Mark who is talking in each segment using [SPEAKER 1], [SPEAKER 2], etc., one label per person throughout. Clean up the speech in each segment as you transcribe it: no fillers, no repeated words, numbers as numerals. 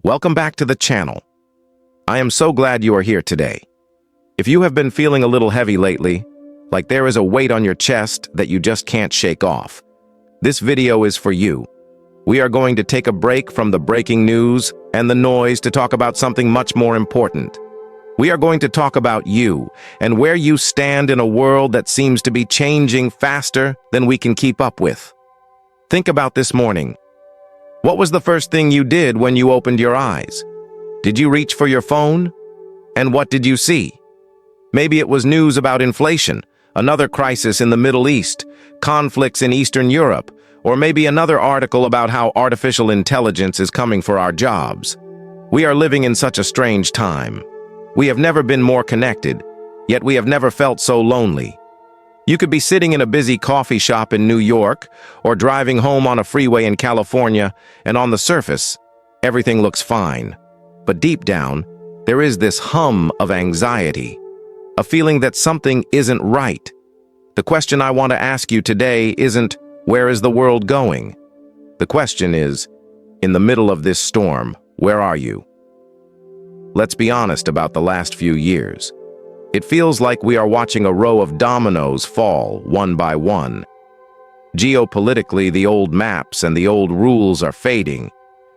[SPEAKER 1] Welcome back to the channel. I am so glad you are here today. If you have been feeling a little heavy lately, like there is a weight on your chest that you just can't shake off, this video is for you. We are going to take a break from the breaking news and the noise to talk about something much more important. We are going to talk about you and where you stand in a world that seems to be changing faster than we can keep up with. Think about this morning. What was the first thing you did when you opened your eyes? Did you reach for your phone? And what did you see? Maybe it was news about inflation, another crisis in the Middle East, conflicts in Eastern Europe, or maybe another article about how artificial intelligence is coming for our jobs. We are living in such a strange time. We have never been more connected, yet we have never felt so lonely. You could be sitting in a busy coffee shop in New York or driving home on a freeway in California, and on the surface, everything looks fine. But deep down, there is this hum of anxiety, a feeling that something isn't right. The question I want to ask you today isn't, where is the world going? The question is, in the middle of this storm, where are you? Let's be honest about the last few years. It feels like we are watching a row of dominoes fall, one by one. Geopolitically, the old maps and the old rules are fading.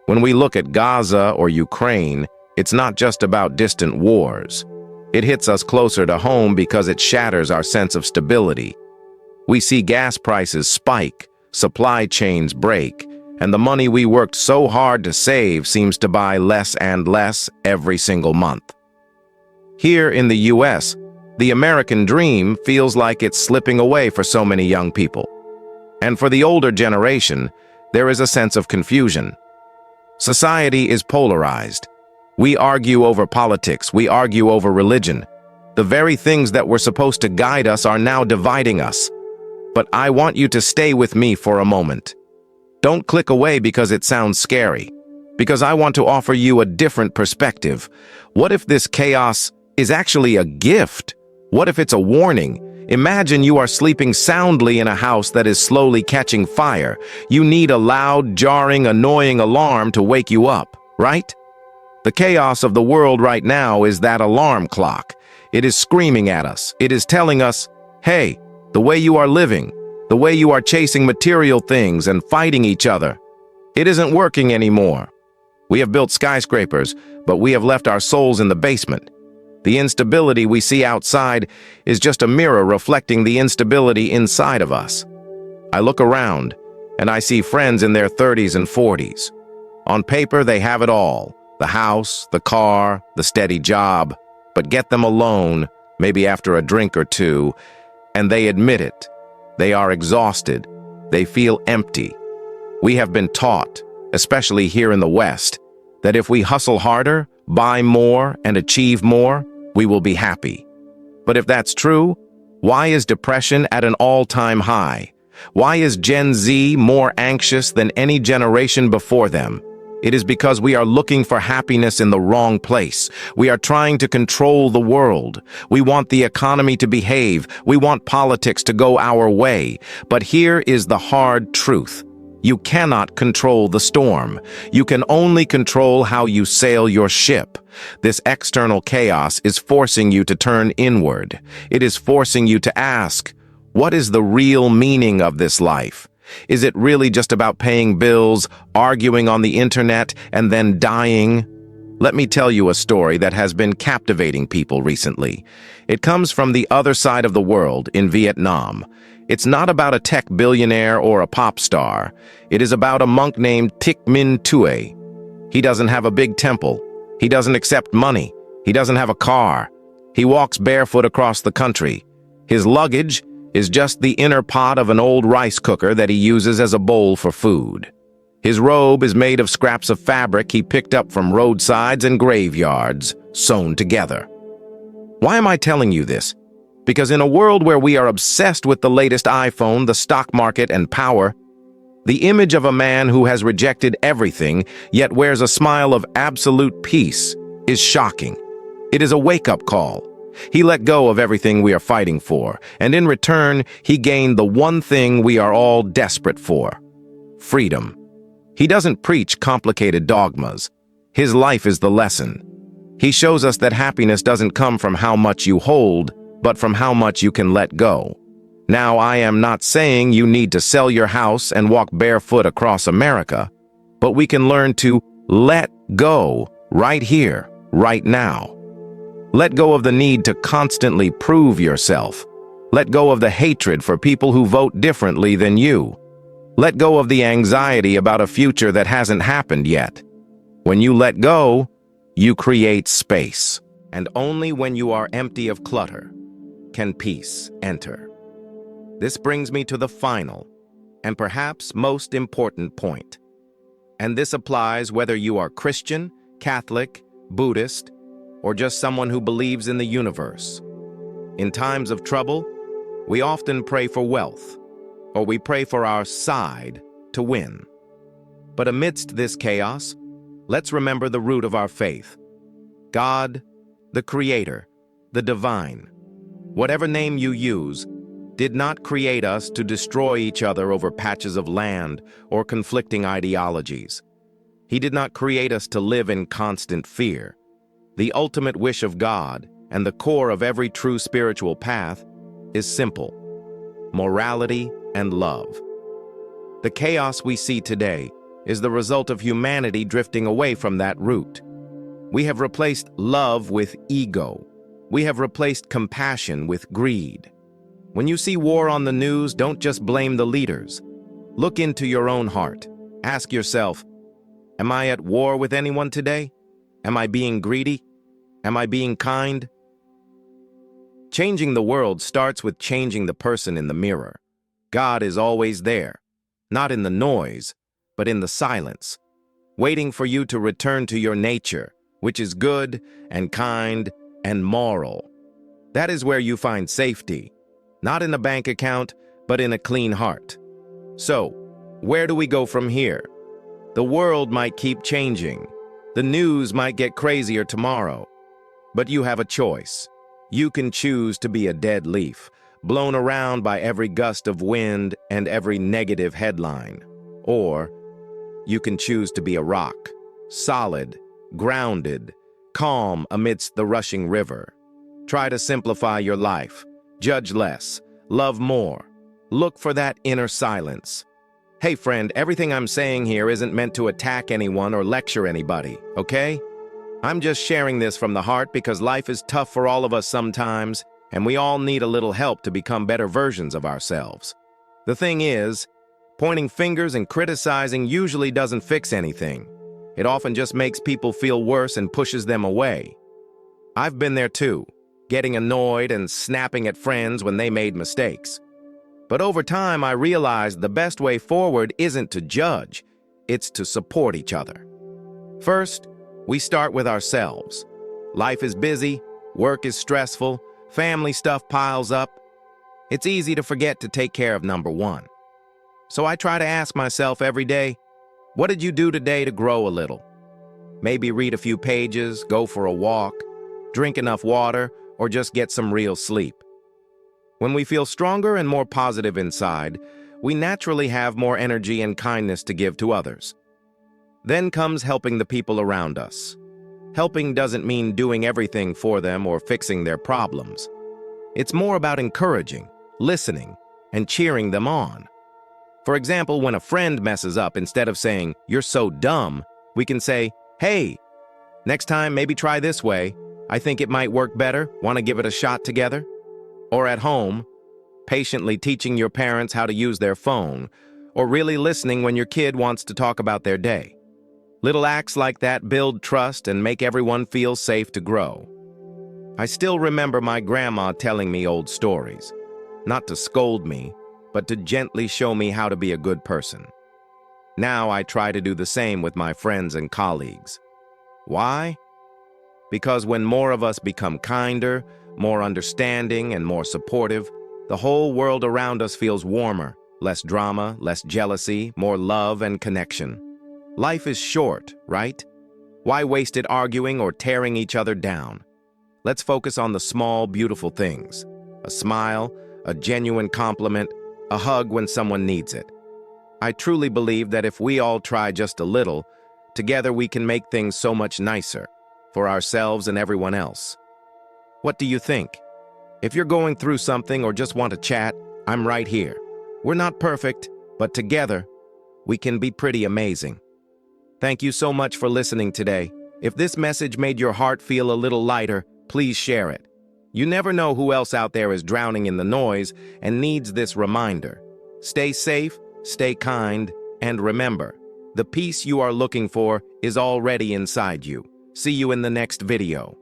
[SPEAKER 1] When we look at Gaza or Ukraine, it's not just about distant wars. It hits us closer to home because it shatters our sense of stability. We see gas prices spike, supply chains break, and the money we worked so hard to save seems to buy less and less every single month. Here in the US, the American dream feels like it's slipping away for so many young people. And for the older generation, there is a sense of confusion. Society is polarized. We argue over politics, we argue over religion. The very things that were supposed to guide us are now dividing us. But I want you to stay with me for a moment. Don't click away because it sounds scary, because I want to offer you a different perspective. What if this chaos is actually a gift? What if it's a warning? Imagine you are sleeping soundly in a house that is slowly catching fire. You need a loud, jarring, annoying alarm to wake you up, right? The chaos of the world right now is that alarm clock. It is screaming at us. It is telling us, hey, the way you are living, the way you are chasing material things and fighting each other, it isn't working anymore. We have built skyscrapers, but we have left our souls in the basement. The instability we see outside is just a mirror reflecting the instability inside of us. I look around, and I see friends in their 30s and 40s. On paper, they have it all: the house, the car, the steady job. But get them alone, maybe after a drink or two, and they admit it. They are exhausted. They feel empty. We have been taught, especially here in the West, that if we hustle harder, buy more, and achieve more, we will be happy. But if that's true, why is depression at an all-time high? Why is Gen Z more anxious than any generation before them? It is because we are looking for happiness in the wrong place. We are trying to control the world. We want the economy to behave. We want politics to go our way. But here is the hard truth. You cannot control the storm. You can only control how you sail your ship. This external chaos is forcing you to turn inward. It is forcing you to ask, what is the real meaning of this life? Is it really just about paying bills, arguing on the internet, and then dying? Let me tell you a story that has been captivating people recently. It comes from the other side of the world, in Vietnam. It's not about a tech billionaire or a pop star. It is about a monk named Thich Minh Tuệ. He doesn't have a big temple. He doesn't accept money. He doesn't have a car. He walks barefoot across the country. His luggage is just the inner pot of an old rice cooker that he uses as a bowl for food. His robe is made of scraps of fabric he picked up from roadsides and graveyards, sewn together. Why am I telling you this? Because in a world where we are obsessed with the latest iPhone, the stock market, and power, the image of a man who has rejected everything, yet wears a smile of absolute peace, is shocking. It is a wake-up call. He let go of everything we are fighting for, and in return, he gained the one thing we are all desperate for: freedom. He doesn't preach complicated dogmas. His life is the lesson. He shows us that happiness doesn't come from how much you hold, but from how much you can let go. Now, I am not saying you need to sell your house and walk barefoot across America, but we can learn to let go right here, right now. Let go of the need to constantly prove yourself. Let go of the hatred for people who vote differently than you. Let go of the anxiety about a future that hasn't happened yet. When you let go, you create space. And only when you are empty of clutter can peace enter. This brings me to the final, and perhaps most important point. And this applies whether you are Christian, Catholic, Buddhist, or just someone who believes in the universe. In times of trouble, we often pray for wealth, or we pray for our side to win. But amidst this chaos, let's remember the root of our faith. God, the Creator, the Divine, whatever name you use, did not create us to destroy each other over patches of land or conflicting ideologies. He did not create us to live in constant fear. The ultimate wish of God, and the core of every true spiritual path, is simple: morality and love. The chaos we see today is the result of humanity drifting away from that root. We have replaced love with ego. We have replaced compassion with greed. When you see war on the news, don't just blame the leaders. Look into your own heart. Ask yourself, am I at war with anyone today? Am I being greedy? Am I being kind? Changing the world starts with changing the person in the mirror. God is always there, not in the noise, but in the silence, waiting for you to return to your nature, which is good and kind and moral. That is where you find safety, not in a bank account, but in a clean heart. So, where do we go from here? The world might keep changing. The news might get crazier tomorrow. But you have a choice. You can choose to be a dead leaf, blown around by every gust of wind and every negative headline. Or you can choose to be a rock, solid, grounded, calm amidst the rushing river. Try to simplify your life. Judge less, love more. Look for that inner silence. Hey friend, everything I'm saying here isn't meant to attack anyone or lecture anybody, okay? I'm just sharing this from the heart because life is tough for all of us sometimes, and we all need a little help to become better versions of ourselves. The thing is, pointing fingers and criticizing usually doesn't fix anything. It often just makes people feel worse and pushes them away. I've been there too, getting annoyed and snapping at friends when they made mistakes. But over time, I realized the best way forward isn't to judge, it's to support each other. First, we start with ourselves. Life is busy, work is stressful, family stuff piles up. It's easy to forget to take care of number one. So I try to ask myself every day, what did you do today to grow a little? Maybe read a few pages, go for a walk, drink enough water, or just get some real sleep. When we feel stronger and more positive inside, we naturally have more energy and kindness to give to others. Then comes helping the people around us. Helping doesn't mean doing everything for them or fixing their problems. It's more about encouraging, listening, and cheering them on. For example, when a friend messes up, instead of saying, "You're so dumb," we can say, "Hey, next time maybe try this way. I think it might work better. Want to give it a shot together?" Or at home, patiently teaching your parents how to use their phone, or really listening when your kid wants to talk about their day. Little acts like that build trust and make everyone feel safe to grow. I still remember my grandma telling me old stories, not to scold me, but to gently show me how to be a good person. Now I try to do the same with my friends and colleagues. Why? Because when more of us become kinder, more understanding, and more supportive, the whole world around us feels warmer, less drama, less jealousy, more love and connection. Life is short, right? Why waste it arguing or tearing each other down? Let's focus on the small, beautiful things. A smile, a genuine compliment, a hug when someone needs it. I truly believe that if we all try just a little Together we can make things so much nicer for ourselves and everyone else. What do you think? If you're going through something or just want to chat, I'm right here. We're not perfect, but together, we can be pretty amazing. Thank you so much for listening today. If this message made your heart feel a little lighter, please share it. You never know who else out there is drowning in the noise and needs this reminder. Stay safe, stay kind, and remember, the peace you are looking for is already inside you. See you in the next video.